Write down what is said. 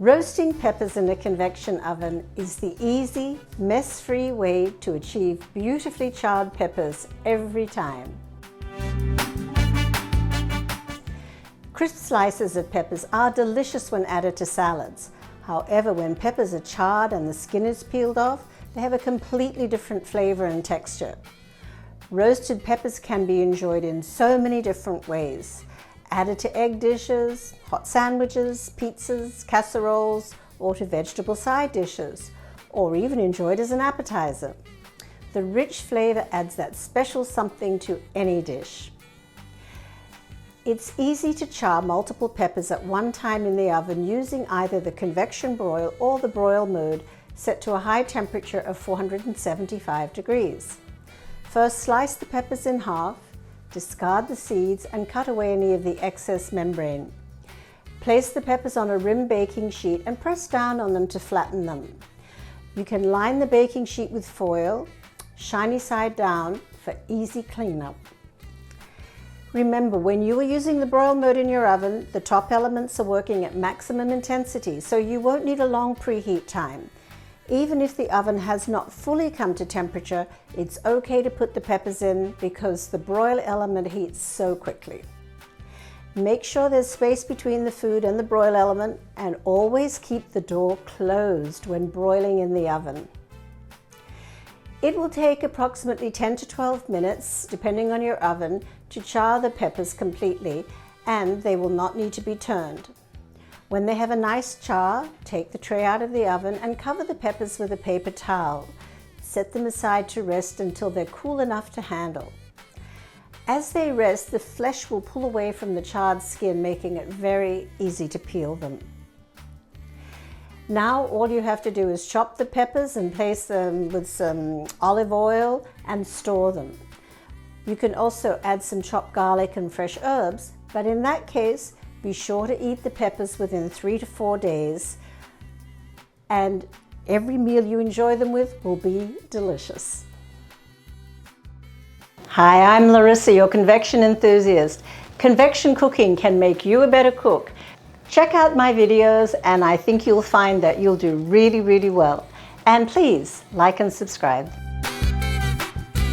Roasting peppers in a convection oven is the easy, mess-free way to achieve beautifully charred peppers every time. Crisp slices of peppers are delicious when added to salads. However, when peppers are charred and the skin is peeled off, they have a completely different flavor and texture. Roasted peppers can be enjoyed in so many different ways. Added to egg dishes, hot sandwiches, pizzas, casseroles, or to vegetable side dishes, or even enjoyed as an appetizer. The rich flavor adds that special something to any dish. It's easy to char multiple peppers at one time in the oven using either the convection broil or the broil mode set to a high temperature of 475 degrees. First, slice the peppers in half, discard the seeds and cut away any of the excess membrane. Place the peppers on a rim baking sheet and press down on them to flatten them. You can line the baking sheet with foil, shiny side down, for easy cleanup. Remember, when you are using the broil mode in your oven, the top elements are working at maximum intensity, so you won't need a long preheat time. Even if the oven has not fully come to temperature, it's okay to put the peppers in because the broil element heats so quickly. Make sure there's space between the food and the broil element, and always keep the door closed when broiling in the oven. It will take approximately 10 to 12 minutes, depending on your oven, to char the peppers completely, and they will not need to be turned. When they have a nice char, take the tray out of the oven and cover the peppers with a paper towel. Set them aside to rest until they're cool enough to handle. As they rest, the flesh will pull away from the charred skin, making it very easy to peel them. Now all you have to do is chop the peppers and place them with some olive oil and store them. You can also add some chopped garlic and fresh herbs, but in that case, be sure to eat the peppers within 3 to 4 days, and every meal you enjoy them with will be delicious. Hi, I'm Larissa, your convection enthusiast. Convection cooking can make you a better cook. Check out my videos and I think you'll find that you'll do really, really well. And please like and subscribe.